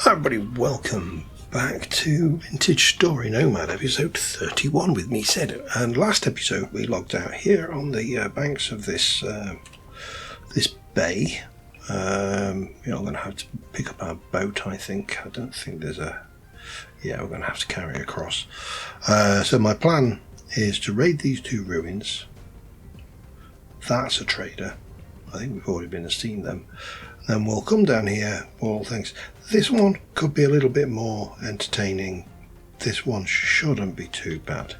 Hi everybody, welcome back to Vintage Story Nomad, episode 31 with me, Sid. And last episode we logged out here on the banks of this this bay. We're going to have to pick up our boat, I think. I don't think there's a... Yeah, we're going to have to carry across. So my plan is to raid these two ruins. That's a trader. I think we've already been and seen them. Then we'll come down here, all things. This one could be a little bit more entertaining. This one shouldn't be too bad.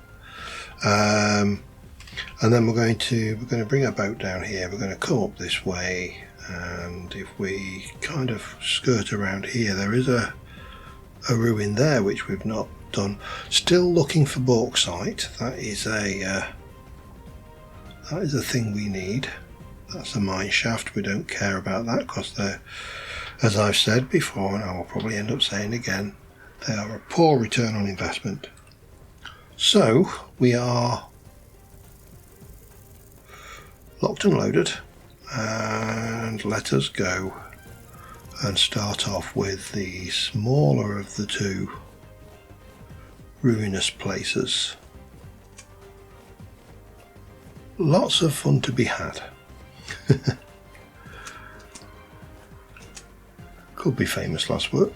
And then we're going to bring our boat down here. We're going to come up this way, and if we kind of skirt around here, there is a ruin there which we've not done. Still looking for bauxite. That is a thing we need. That's a mine shaft. We don't care about that because they're, as I've said before, and I will probably end up saying again, they are a poor return on investment. So we are locked and loaded, and let us go and start off with the smaller of the two ruinous places. Lots of fun to be had. Could be famous last word.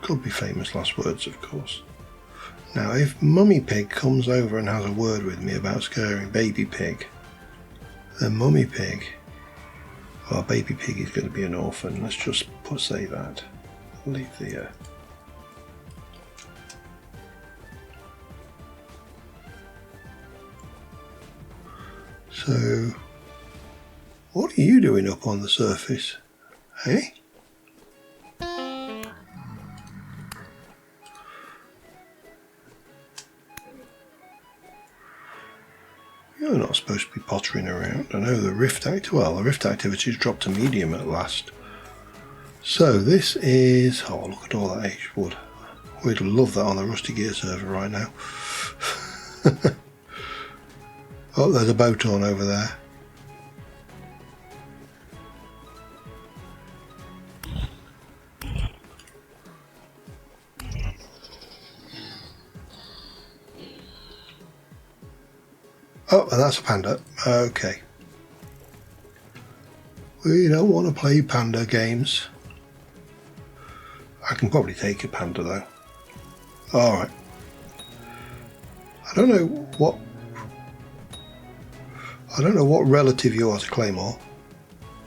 Could be famous last words, of course. Now, if Mummy Pig comes over and has a word with me about scaring Baby Pig, then Mummy Pig, well, Baby Pig is going to be an orphan. Let's just say that. I'll leave the... So, what are you doing up on the surface? Hey? You're not supposed to be pottering around. I know the rift activity's dropped to medium at last. So this is... Oh, look at all that aged wood. We'd love that on the Rusty Gear server right now. Oh, there's a boat on over there. Oh, and that's a panda. Okay. We don't want to play panda games. I can probably take a panda though. Alright. I don't know what relative you are to Claymore.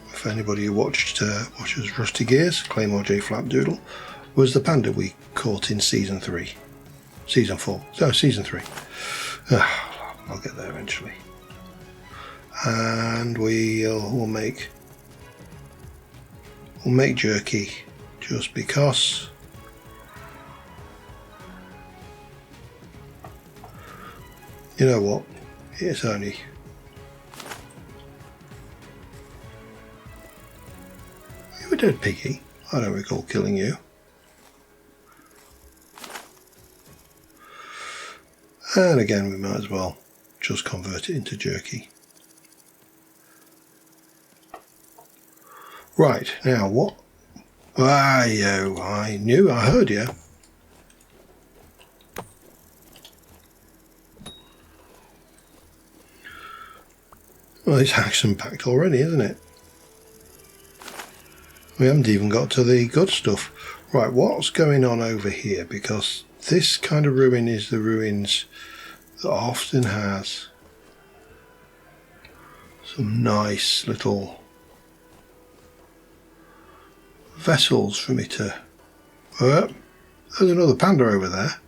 If anybody who watches Rusty Gears, Claymore J Flapdoodle, was the panda we caught in season 3. Season 4. No, season 3. I'll get there eventually. And we'll make jerky just because. You know what? It's only... You were dead, Piggy. I don't recall killing you. And again, we might as well just convert it into jerky. Right, now what? I heard you. Well, it's action-packed already, isn't it? We haven't even got to the good stuff. Right, what's going on over here? Because this kind of ruin is the ruins that often has some nice little vessels for me to... Oh, there's another panda over there.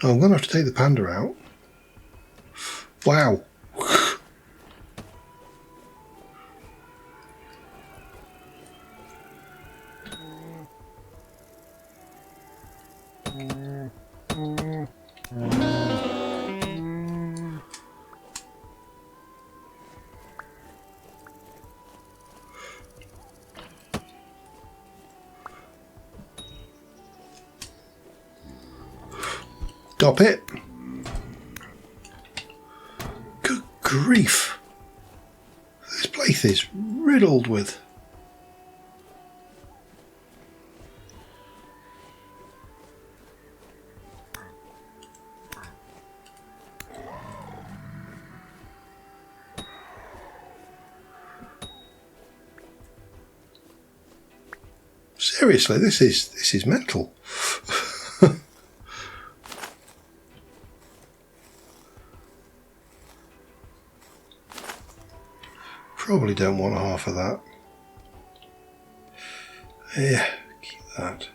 Oh, I'm going to have to take the panda out. Wow. Stop it. Good grief. This place is riddled with... Seriously, this is mental. Probably don't want half of that. Yeah, keep that.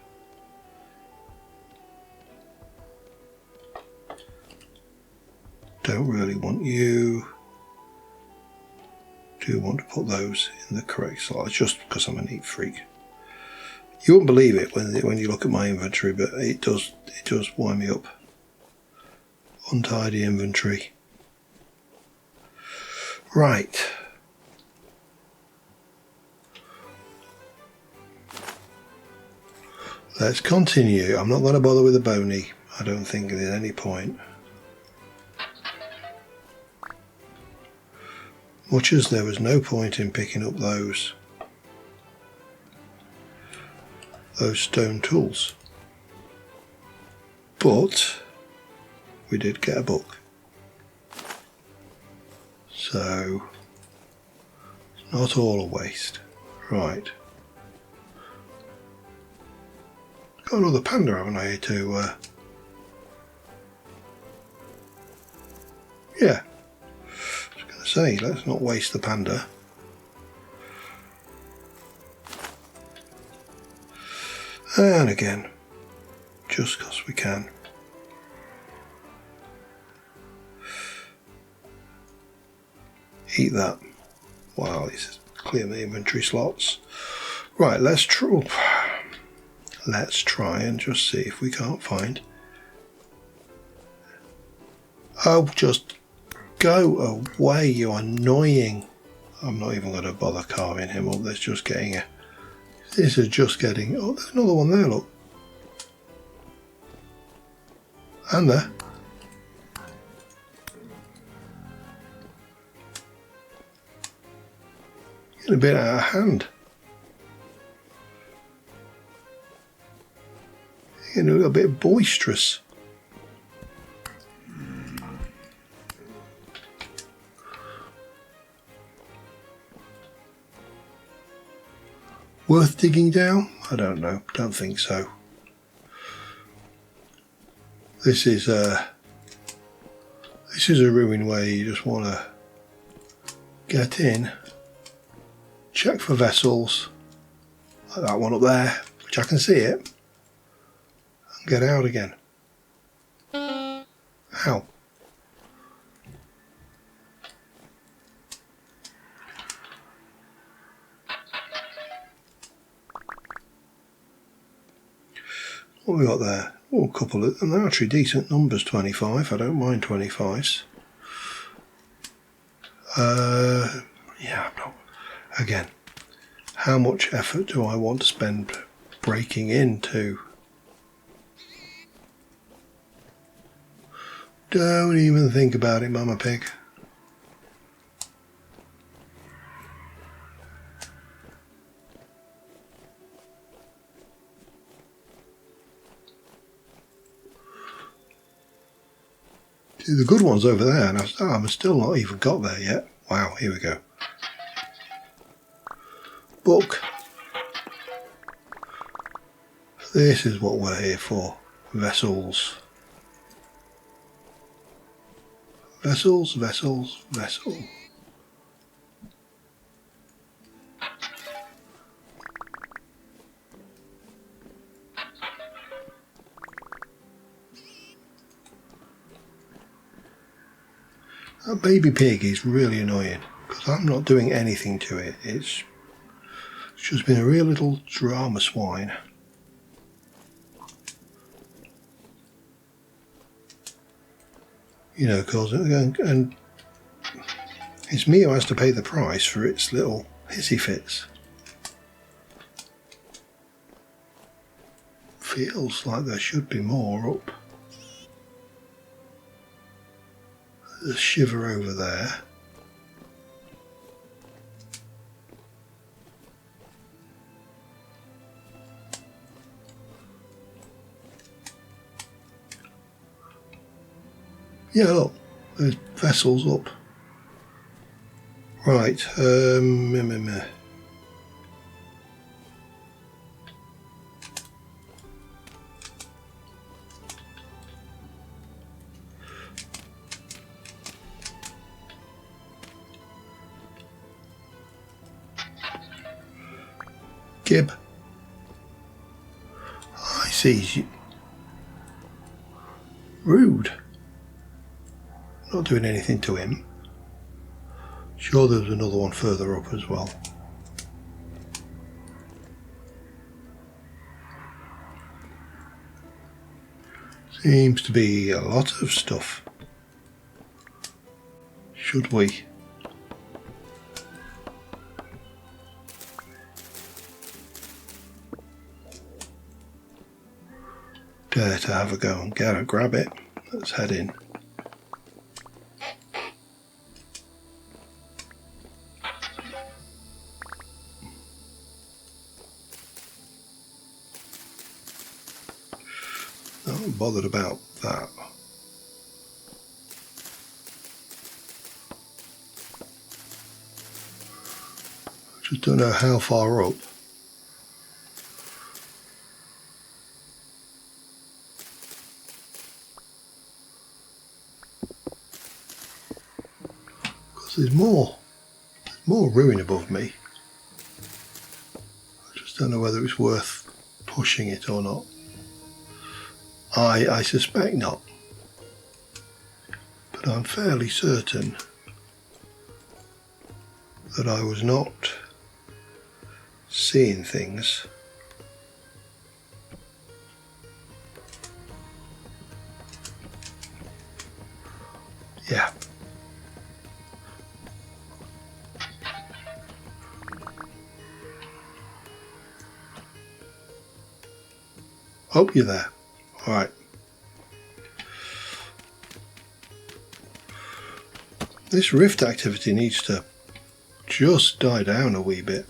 Don't really want you. Do want to put those in the correct slot, just because I'm a neat freak. You won't believe it when you look at my inventory, but it does wind me up. Untidy inventory. Right. Let's continue. I'm not going to bother with the bony. I don't think there's any point. Much as there was no point in picking up those stone tools. But we did get a book. So it's not all a waste. Right. Got another panda, haven't I, to yeah. I was going to say, let's not waste the panda. And again, just because we can. Eat that. Wow, this clear my inventory slots. Right, let's try and just see if we can't find. Oh, just go away, you annoying. I'm not even going to bother carving him up. This is just getting. Oh, there's another one there, look. And there. Getting a bit out of hand. Getting a little bit boisterous. Worth digging down? I don't know. Don't think so. This is a ruin where you just want to get in, check for vessels, like that one up there, which I can see it, and get out again. Ow. What have we got there? Oh, a couple of them. They're actually decent numbers, 25. I don't mind 25s. Yeah, I'm not. Again, how much effort do I want to spend breaking into? Don't even think about it, Mama Pig. The good one's over there, and I'm still not even got there yet. Wow, here we go. Book. This is what we're here for. Vessels. Vessels, vessels, vessel. That baby pig is really annoying because I'm not doing anything to it. It's just been a real little drama swine. You know, cause and it's me who has to pay the price for its little hissy fits. Feels like there should be more up. There's a shiver over there. Yeah, look, there's vessels up. Right, Gib. I see. Rude. Not doing anything to him. Sure, there's another one further up as well. Seems to be a lot of stuff. Should we? Dare to have a go and grab it. Let's head in. Not bothered about that. Just don't know how far up. Because there's more ruin above me. I just don't know whether it's worth pushing it or not. I suspect not, but I'm fairly certain that I was not seeing things. Yeah. Hope you're there. All right. This rift activity needs to just die down a wee bit.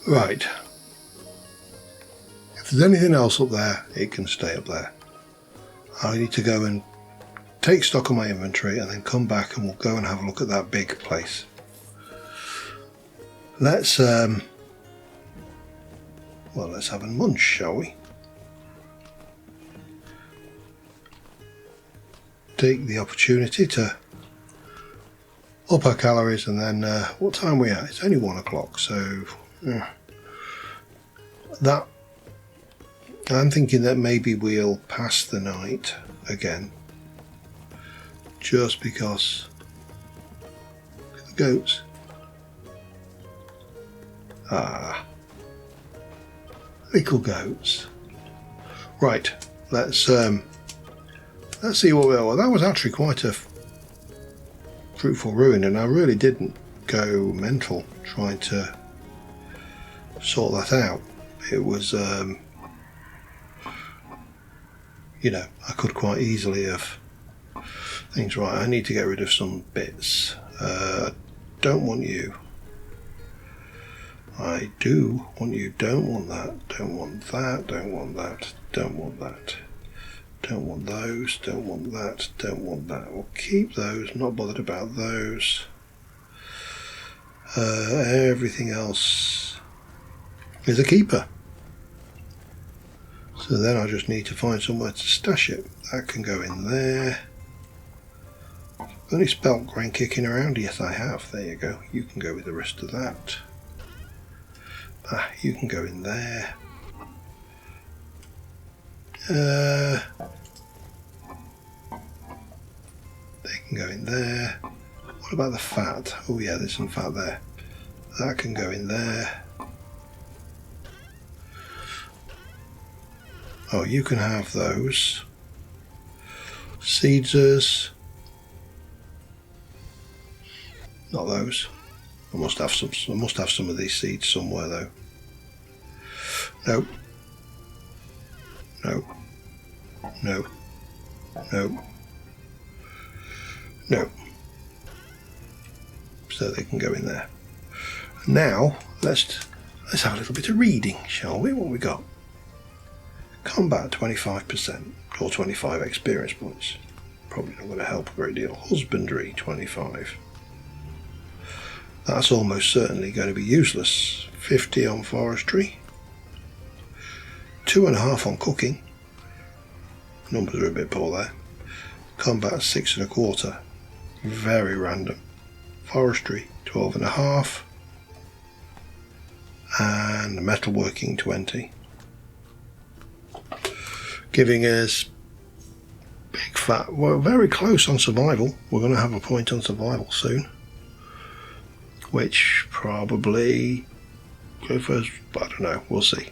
Right. If there's anything else up there, it can stay up there. I need to go and take stock of my inventory and then come back and we'll go and have a look at that big place. Let's have a munch, shall we? Take the opportunity to up our calories and then what time are we at? It's only 1 o'clock, so that I'm thinking that maybe we'll pass the night again. Just because the goats. Little goats. Right, let's see what we are. Well, that was actually quite a fruitful ruin, and I really didn't go mental trying to sort that out. It was, I could quite easily have things right. I need to get rid of some bits. Don't want you. I do want you. Don't want that. Don't want that. Don't want that. Don't want that. Don't want those. Don't want that. Don't want that. We'll keep those. Not bothered about those. Everything else is a keeper. So then I just need to find somewhere to stash it. That can go in there. Only spelt grain kicking around? Yes, I have. There you go. You can go with the rest of that. You can go in there. They can go in there. What about the fat? Oh yeah, there's some fat there. That can go in there. Oh, you can have those. Seedzers. Not those. I must have some of these seeds somewhere though. No. No. No. No. No. So they can go in there. Now let's have a little bit of reading, shall we? What we got? Combat 25% or 25 experience points. Probably not going to help a great deal. Husbandry 25. That's almost certainly going to be useless. 50 on forestry. 2.5 on cooking. Numbers are a bit poor there. Combat 6.25. Very random. Forestry 12.5. And metalworking 20. Giving us big fat. We're very close on survival. We're going to have a point on survival soon. Which probably go first. I don't know. We'll see.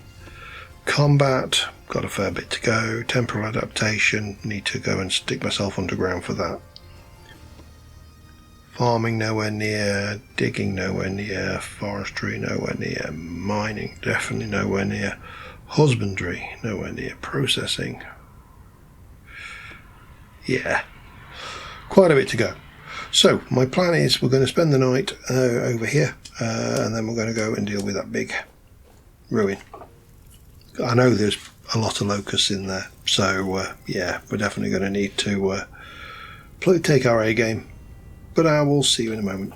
Combat, got a fair bit to go. Temporal adaptation, need to go and stick myself underground for that. Farming nowhere near, digging nowhere near, forestry nowhere near, mining definitely nowhere near, husbandry nowhere near, processing. Yeah, quite a bit to go. So my plan is we're going to spend the night over here and then we're going to go and deal with that big ruin. I know there's a lot of locusts in there, so yeah, we're definitely going to need to take our A game, but I will see you in a moment.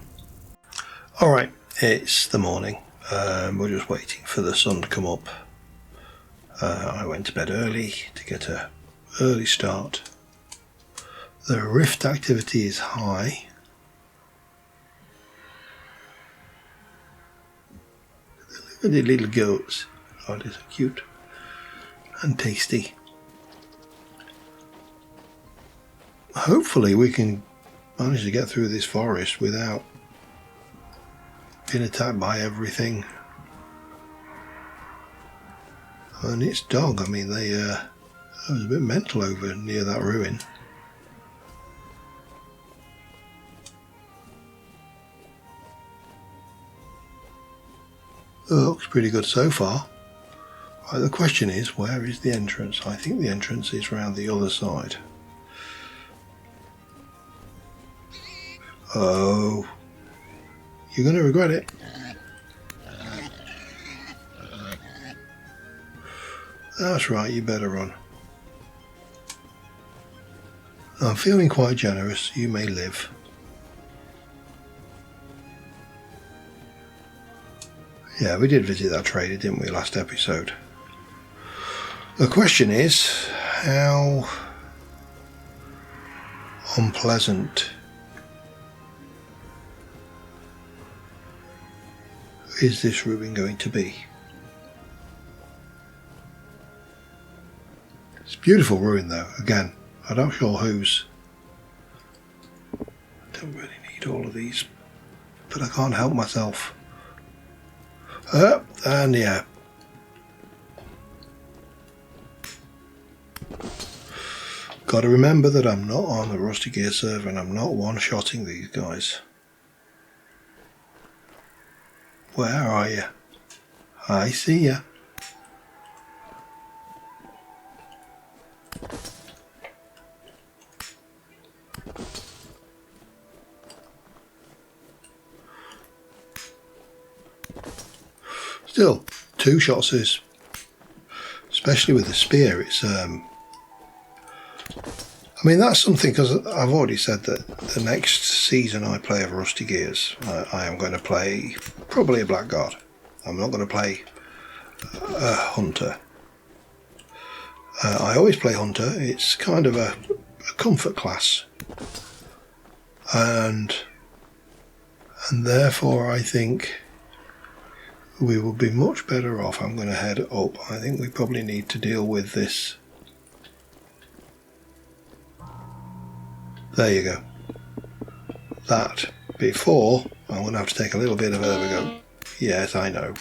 Alright, it's the morning. We're just waiting for the sun to come up. I went to bed early to get an early start. The rift activity is high. Look at the little goats. Oh, they're so cute and tasty. Hopefully we can manage to get through this forest without being attacked by everything. And its dog, I mean, they was a bit mental over near that ruin. It looks pretty good so far. Right, the question is, where is the entrance? I think the entrance is round the other side. Oh, you're going to regret it. That's right, you better run. I'm feeling quite generous. You may live. Yeah, we did visit that trader, didn't we, last episode? The question is, how unpleasant is this ruin going to be? It's a beautiful ruin though. Again, I'm not sure whose. Don't really need all of these, but I can't help myself. And yeah. Got to remember that I'm not on the Rusty Gear server and I'm not one-shotting these guys. Where are you? I see ya. Still, 2 shots is, especially with the spear, it's I mean, that's something, because I've already said that the next season I play of Rusty Gears, I am going to play probably a Blackguard. I'm not going to play a Hunter. I always play Hunter. It's kind of a comfort class. And therefore I think we will be much better off. I'm going to head up. I think we probably need to deal with this. There you go. That before I'm going to have to take a little bit of. There we go. Yes, I know.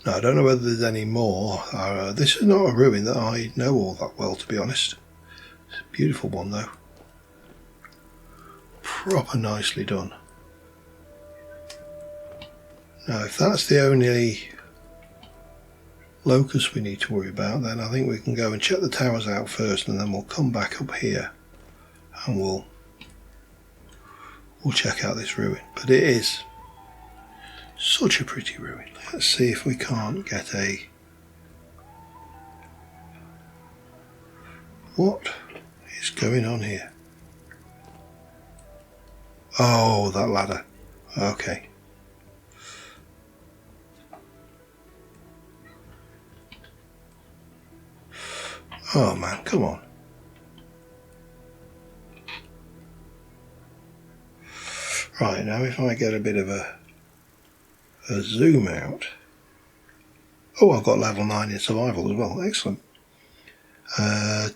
Now I don't know whether there's any more. This is not a ruin that I know all that well, to be honest. It's a beautiful one though. Proper nicely done. Now if that's the only locust we need to worry about, then I think we can go and check the towers out first, and then we'll come back up here and we'll we'll check out this ruin. But it is such a pretty ruin. Let's see if we can't get a... What is going on here? Oh, that ladder. Okay. Oh man, come on. Right, now if I get a bit of a zoom out. Oh, I've got level 9 in survival as well. Excellent.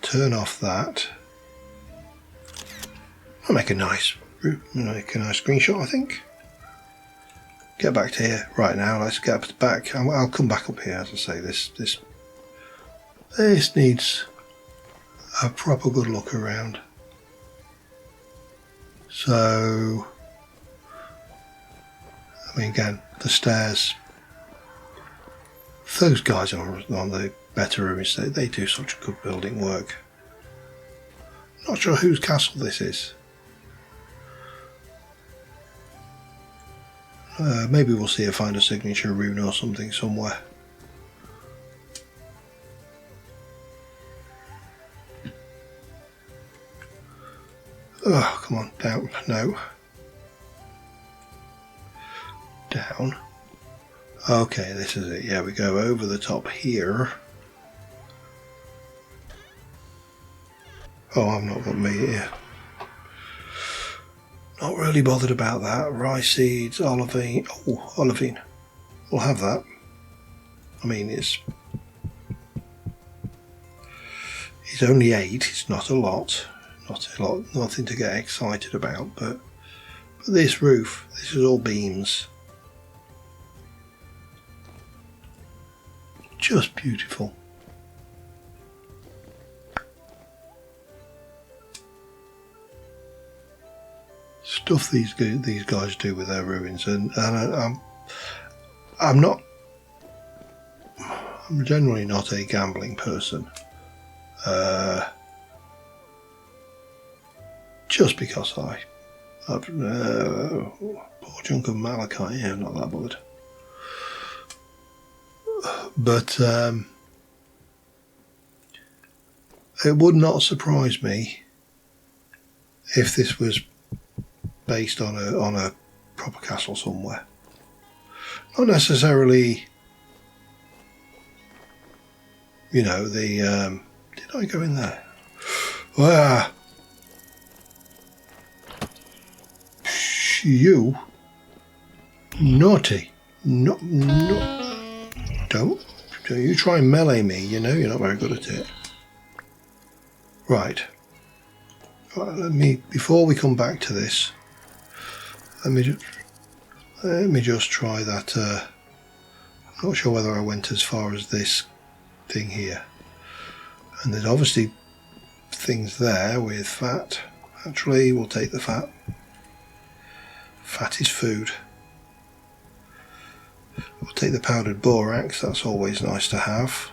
Turn off that. I'll make a nice screenshot, I think. Get back to here. Right now, let's get back. I'll come back up here, as I say. This needs a proper good look around. So, I mean, again, the stairs. Those guys on the better ruins, they do such good building work. Not sure whose castle this is. Maybe we'll see if I find a signature rune or something somewhere. Oh, come on, down. No. Down. Okay, this is it. Yeah, we go over the top here. Oh, I've not got meat here. Not really bothered about that. Rice seeds, olivine. Oh, olivine. We'll have that. I mean, it's only 8. It's not a lot. Nothing to get excited about. But this roof, this is all beams. Just beautiful. Stuff these guys do with their ruins, and I'm generally not a gambling person. Just because I've poor chunk of malachite. Yeah, I'm not that bothered. But it would not surprise me if this was based on a proper castle somewhere. Not necessarily, you know, the did I go in there? Ah, you naughty. No, don't you try and melee me, you know you're not very good at it. Right, before we come back to this, let me just try that. I'm not sure whether I went as far as this thing here, and there's obviously things there with fat. Actually, we'll take the fat. Fat is food. We'll take the powdered borax, that's always nice to have.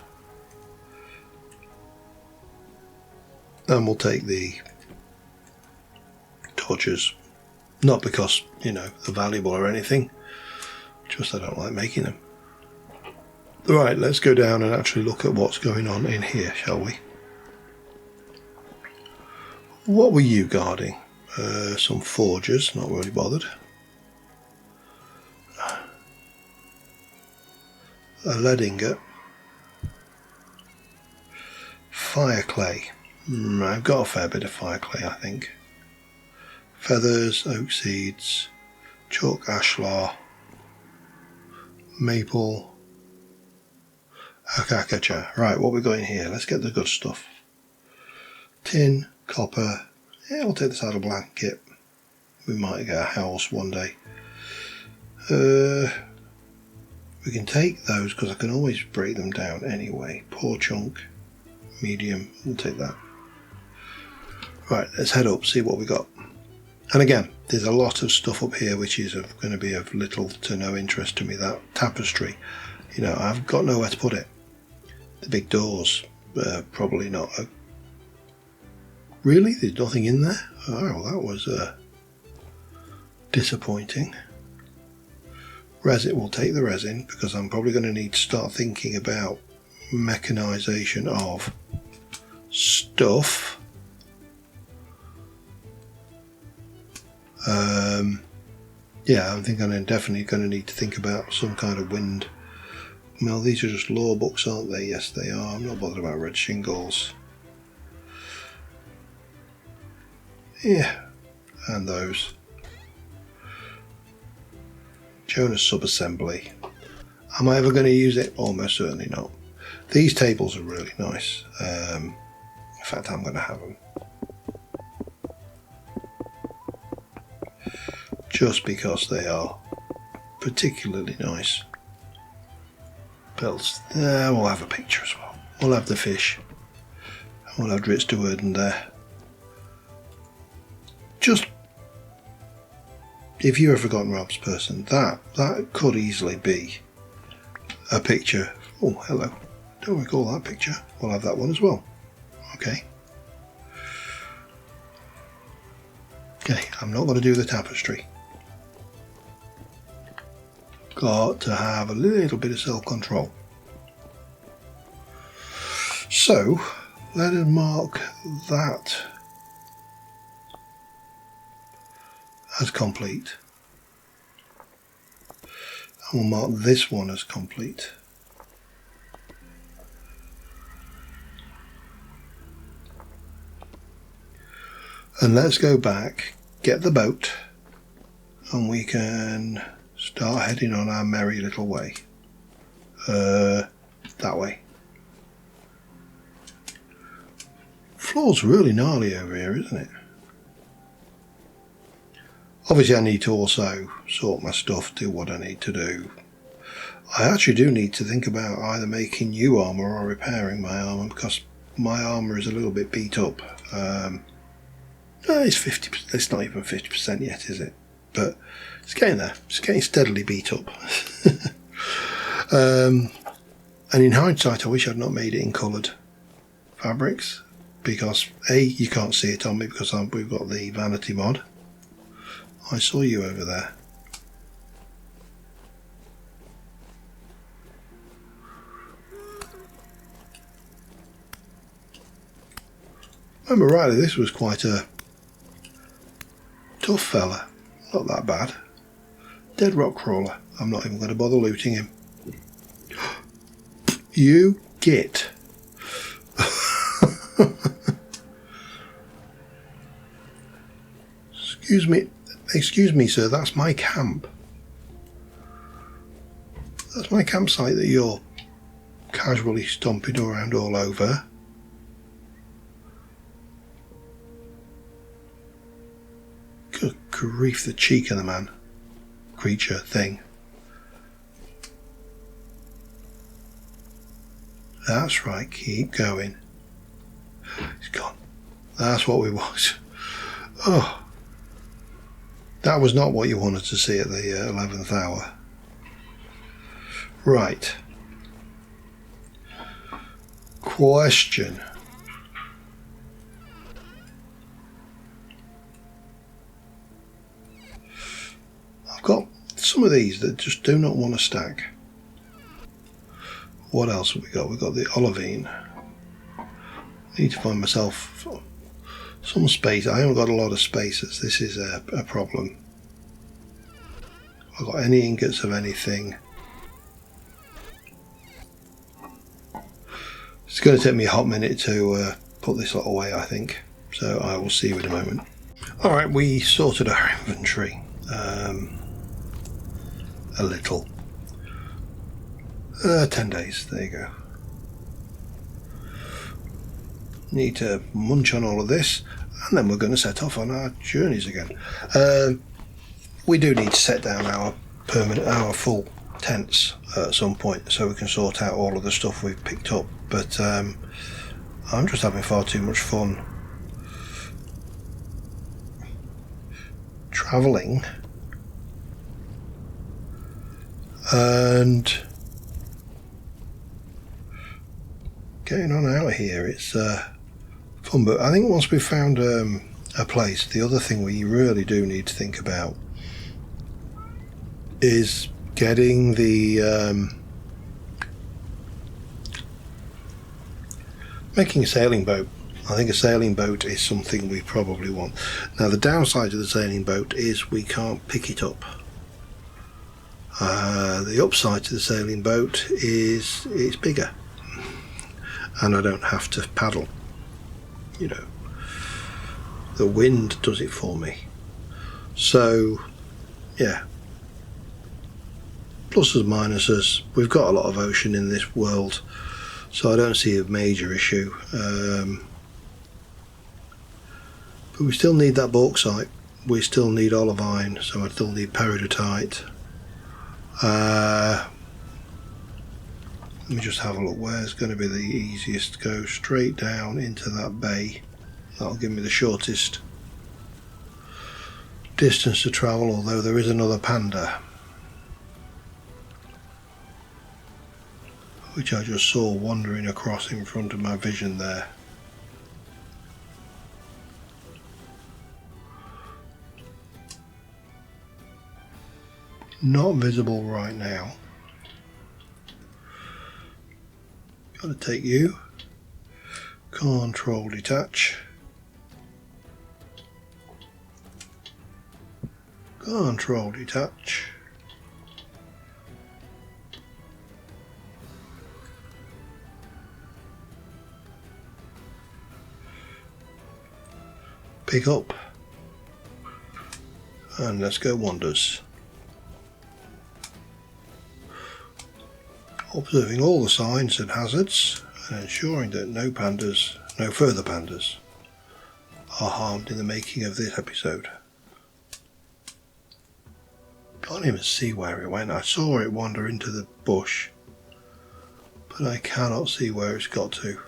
And we'll take the torches. Not because, you know, they're valuable or anything, just I don't like making them. Right, let's go down and actually look at what's going on in here, shall we? What were you guarding? Some forgers, not really bothered. A lead ingot. Fire clay. I've got a fair bit of fire clay, I think. Feathers, oak seeds, chalk ashlar, maple, acacia. Right, what we got in here? Let's get the good stuff. Tin, copper. Yeah, we'll take the saddle blanket. We might get a house one day. We can take those because I can always break them down anyway. Poor chunk, medium, we'll take that. Right, let's head up, see what we got. And again, there's a lot of stuff up here which is going to be of little to no interest to me. That tapestry, you know, I've got nowhere to put it. The big doors, probably not. Really? There's nothing in there? Oh, that was disappointing. Resin, we'll take the resin because I'm probably going to need to start thinking about mechanisation of stuff. Yeah, I think I'm definitely going to need to think about some kind of wind. Well, these are just law books, aren't they? Yes, they are. I'm not bothered about red shingles. Yeah, and those. Jonas subassembly. Am I ever going to use it? Almost certainly not. These tables are really nice. In fact, I'm going to have them. Just because they are particularly nice. Belts. We'll have a picture as well. We'll have the fish. And we'll have Dritz de Worden there. Just, if you're a Forgotten Realms person, that could easily be a picture. Oh, hello. Don't recall that picture. We'll have that one as well. Okay. Okay, I'm not going to do the tapestry. Got to have a little bit of self-control. So, let us mark that as complete. And we'll mark this one as complete. And let's go back, get the boat, and we can start heading on our merry little way. That way. Floor's really gnarly over here, isn't it? Obviously I need to also sort my stuff, do what I need to do. I actually do need to think about either making new armour or repairing my armour, because my armour is a little bit beat up. It's 50%, it's not even 50% yet, is it? But it's getting there. It's getting steadily beat up. And in hindsight, I wish I'd not made it in coloured fabrics, because A, you can't see it on me because we've got the vanity mod. I saw you over there. Remember rightly, this was quite a tough fella. Not that bad. Dead rock crawler. I'm not even going to bother looting him. You git. Excuse me, sir, that's my camp. That's my campsite that you're casually stomping around all over. Good grief, the cheek of the man. Creature, thing. That's right, keep going. He's gone. That's what we want. Oh. That was not what you wanted to see at the 11th hour. Right. Question. I've got some of these that just do not want to stack. What else have we got? We've got the olivine. I need to find myself some space. I haven't got a lot of spaces. This is a problem. I've got any ingots of anything. It's going to take me a hot minute to put this lot away, I think. So I will see you in a moment. Alright, we sorted our inventory a little. 10 days, there you go. Need to munch on all of this, and then we're going to set off on our journeys again. We do need to set down our full tents at some point, so we can sort out all of the stuff we've picked up. But I'm just having far too much fun travelling and getting on out here. It's fun, but I think once we've found a place, the other thing we really do need to think about is getting the making a sailing boat. I think a sailing boat is something we probably want. Now the downside of the sailing boat is we can't pick it up. The upside to the sailing boat is it's bigger and I don't have to paddle. You know, the wind does it for me. So yeah, pluses, minuses. We've got a lot of ocean in this world, so I don't see a major issue. But we still need that bauxite. We still need olivine, so I still need peridotite. Let me just have a look. Where's going to be the easiest? Go straight down into that bay. That'll give me the shortest distance to travel, although there is another panda, which I just saw wandering across in front of my vision there. Not visible right now. Gotta take you. Control detach. Control detach. Pick up. And let's go wonders. Observing all the signs and hazards and ensuring that no further pandas are harmed in the making of this episode. Can't even see where it went. I saw it wander into the bush, but I cannot see where it's got to.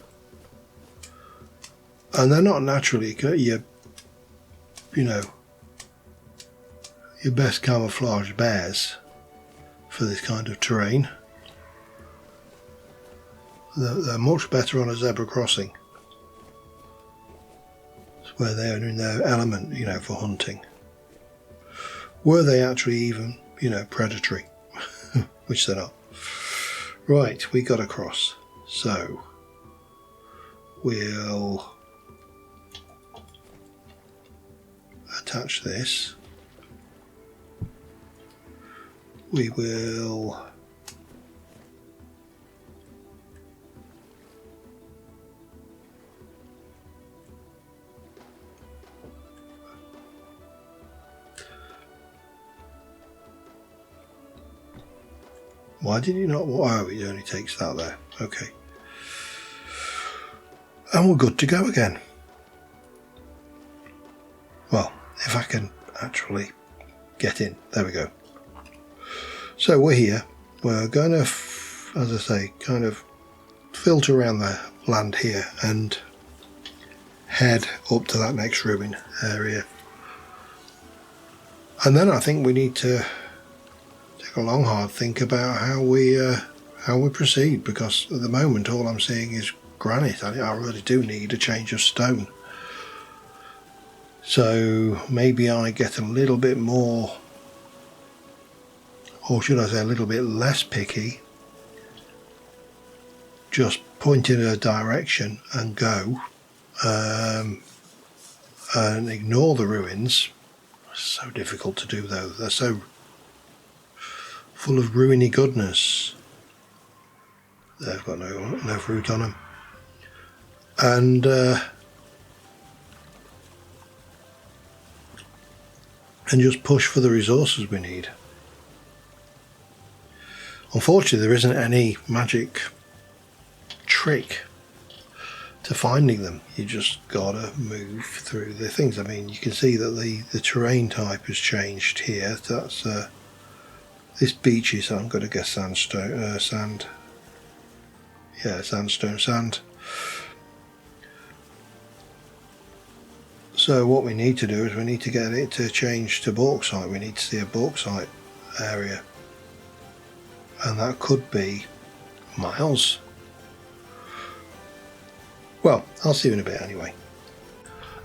And they're not naturally your best camouflage bears for this kind of terrain. They're much better on a zebra crossing. It's where they're in their element, for hunting. Were they actually even, predatory? Which they're not. Right, we got across. So, we'll attach this. We will why did you not? Oh, it only takes that there. Okay. And we're good to go again. Well, if I can actually get in. There we go. So we're here. We're going to, as I say, kind of filter around the land here and head up to that next ruin area. And then I think we need to take a long hard think about how we proceed, because at the moment all I'm seeing is granite. I really do need a change of stone. So maybe I get a little bit more, or should I say a little bit less picky, just point in a direction and go, and ignore the ruins. So difficult to do though, they're so full of ruiny goodness. They've got no fruit on them. And just push for the resources we need. Unfortunately, there isn't any magic trick to finding them. You just gotta move through the things. I mean, you can see that the terrain type has changed here. That's this beach is, I'm going to guess sandstone, sand. Yeah, sandstone sand. So what we need to do is we need to get it to change to bauxite. We need to see a bauxite area, and that could be miles. Well, I'll see you in a bit anyway.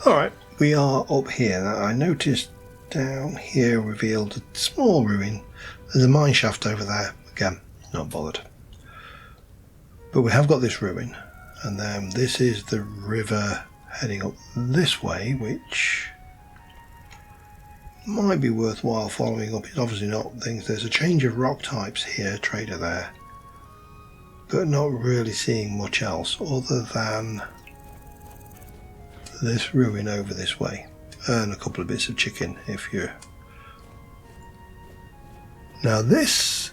Alright, we are up here. Now, I noticed down here revealed a small ruin. There's a mine shaft over there. Again, not bothered. But we have got this ruin, and then this is the river heading up this way, which might be worthwhile following up. It's obviously not things. There's a change of rock types here, trader there, but not really seeing much else other than this ruin over this way, and a couple of bits of chicken if you're... Now this...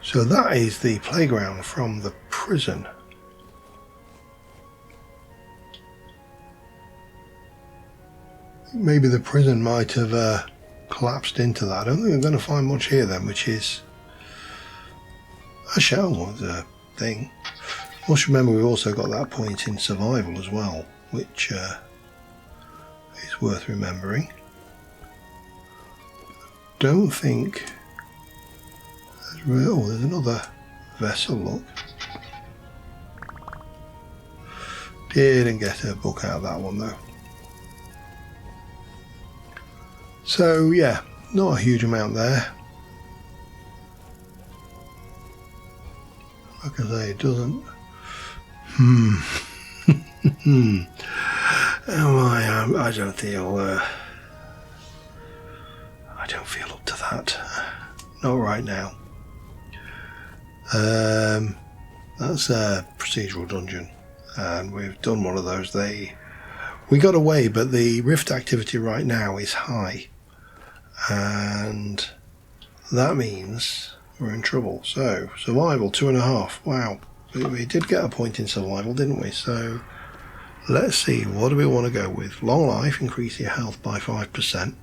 So that is the playground from the prison. Maybe the prison might have collapsed into that. I don't think we're going to find much here then, which is a shell was a thing. Must remember we've also got that point in survival as well, which is worth remembering. Don't think there's oh, there's another vessel, look. Didn't get a book out of that one though. So yeah, not a huge amount there. Like I say, it doesn't. I don't feel. I don't feel up to that. Not right now. That's a procedural dungeon, and we've done one of those. We got away, but the rift activity right now is high, and that means we're in trouble. So survival 2.5. Wow, we did get a point in survival, didn't we? So let's see, what do we want to go with? Long life, increase your health by 5%.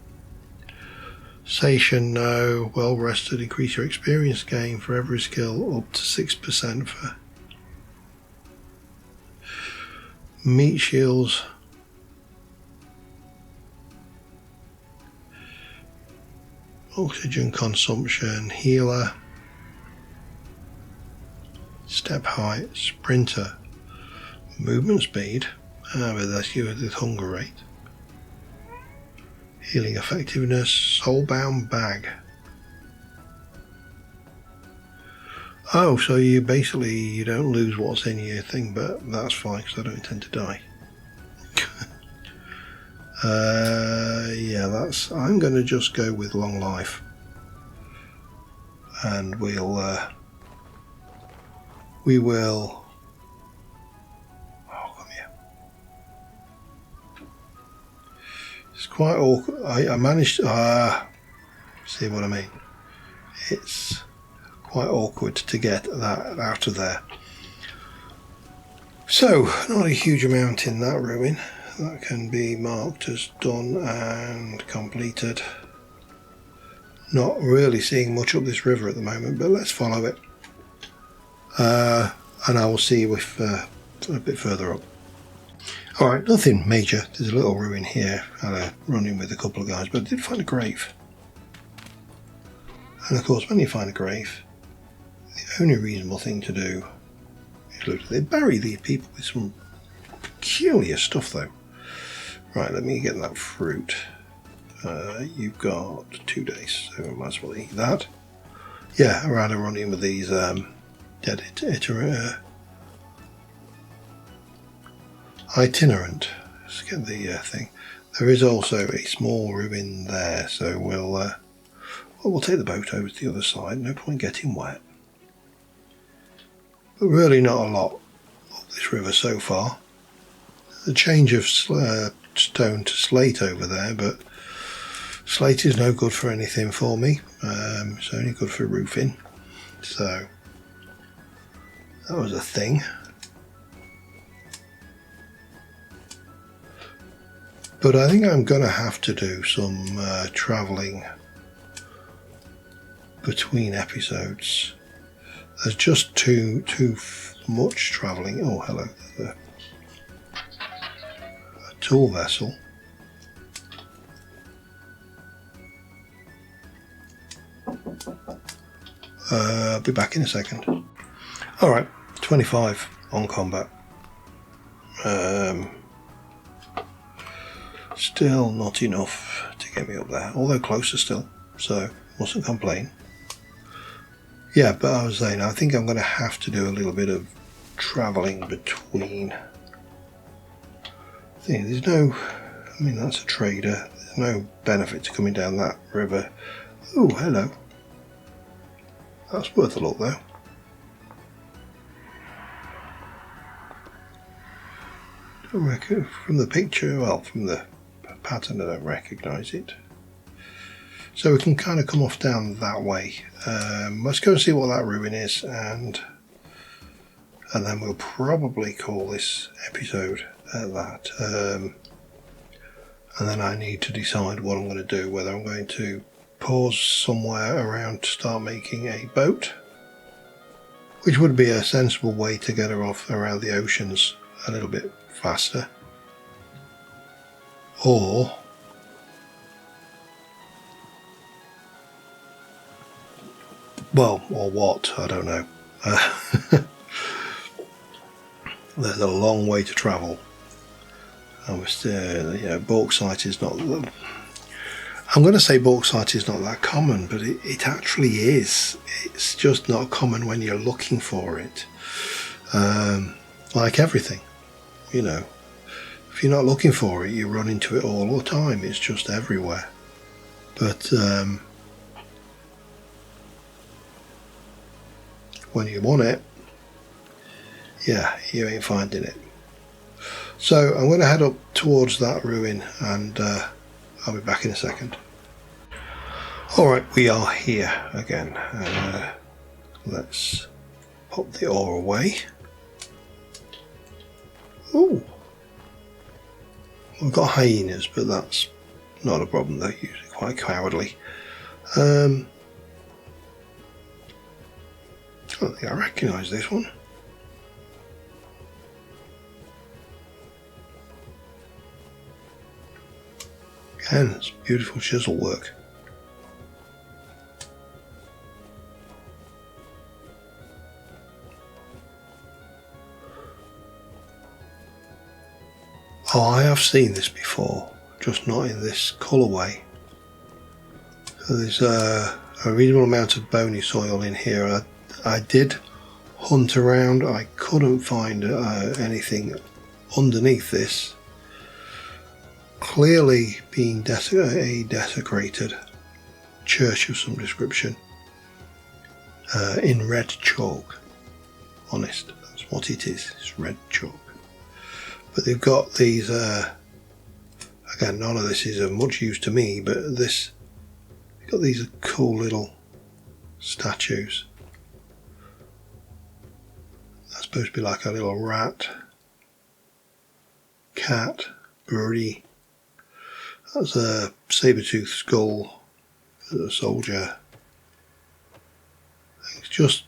Sation, no. Well rested, increase your experience gain for every skill up to 6% for meat shields. Oxygen consumption, healer, step height, sprinter, movement speed, but that's you with hunger rate. Healing effectiveness, soulbound bag. Oh, so you basically, you don't lose what's in your thing, but that's fine because I don't intend to die. Yeah, I'm going to just go with long life. And we will... Oh, come here. It's quite awkward. I managed to... see what I mean? It's quite awkward to get that out of there. So, not a huge amount in that ruin. That can be marked as done and completed. Not really seeing much up this river at the moment, but let's follow it. And I will see you if a bit further up. Alright, nothing major. There's a little ruin here. I had a run-in with a couple of guys, but I did find a grave. And of course, when you find a grave, the only reasonable thing to do is loot it. They bury these people with some peculiar stuff though. Right, let me get that fruit. You've got 2 days, so I might as well eat that. Yeah, I had a run-in with these dead itinerant. Let's get the thing. There is also a small ruin there, so we'll take the boat over to the other side. No point getting wet. But really not a lot up this river so far. A change of stone to slate over there, but slate is no good for anything for me. It's only good for roofing. So that was a thing. But I think I'm going to have to do some travelling between episodes. There's just too much travelling. Oh, hello. There's a tool vessel. I'll be back in a second. Alright, 25 on combat. Let's Still not enough to get me up there, although closer still, so mustn't complain. Yeah, but I was saying, I think I'm going to have to do a little bit of travelling between. There's no, I mean, that's a trader. There's no benefit to coming down that river. Oh, hello. That's worth a look, though. Don't reckon from the picture, well, from the pattern, I don't recognise it. So we can kind of come off down that way. Let's go and see what that ruin is, and then we'll probably call this episode that. And then I need to decide what I'm going to do, whether I'm going to pause somewhere around to start making a boat, which would be a sensible way to get her off around the oceans a little bit faster, or what, I don't know. There's a long way to travel. And we're still, bauxite is not, I'm going to say bauxite is not that common, but it actually is. It's just not common when you're looking for it. Like everything, if you're not looking for it, you run into it all the time. It's just everywhere. But when you want it, yeah, you ain't finding it. So I'm going to head up towards that ruin, and I'll be back in a second. Alright, we are here again. Let's pop the ore away. Ooh, we've got hyenas, but that's not a problem. They're usually quite cowardly. I don't think I recognise this one. Again, it's beautiful chisel work. Oh, I have seen this before, just not in this colourway. So there's a reasonable amount of bony soil in here. I did hunt around, I couldn't find anything underneath this. Clearly being a desecrated church of some description, in red chalk. Honest, that's what it is. It's red chalk. But they've got these. Again, none of this is of much use to me, but they've got these cool little statues. That's supposed to be like a little rat, cat, birdie. That's a saber-toothed skull, a soldier. It's just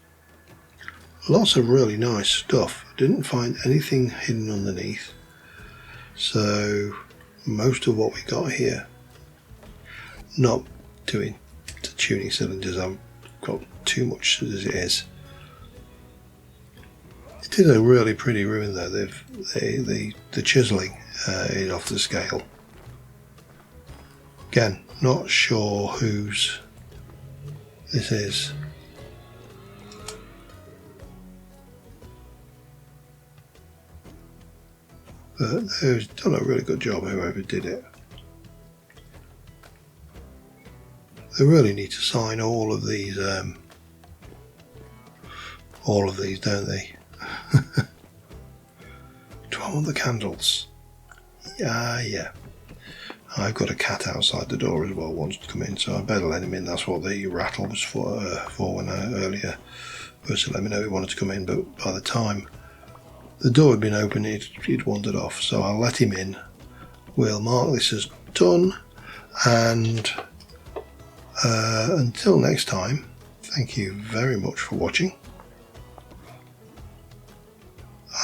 lots of really nice stuff. I didn't find anything hidden underneath. So most of what we got here, not doing the tuning cylinders, I've got too much as it is. It is a really pretty ruin though. The chiselling is off the scale. Again, not sure whose this is. But they've done a really good job, whoever did it. They really need to sign all of these, don't they? Do I want the candles? Yeah. I've got a cat outside the door as well, wants to come in, so I better let him in. That's what the rattle was for when I earlier person let me know he wanted to come in, but by the time the door had been opened, he'd wandered off, so I'll let him in. We'll mark this as done, and until next time, thank you very much for watching.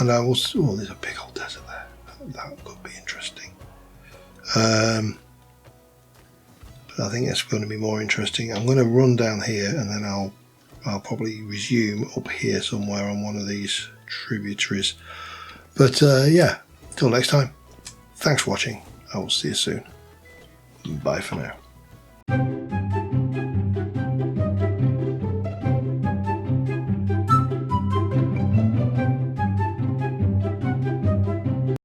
And I will. Oh, there's a big old desert there. That could be interesting. But I think it's going to be more interesting. I'm going to run down here, and then I'll probably resume up here somewhere on one of these tributaries. But yeah, till next time. Thanks for watching. I will see you soon. Bye for now.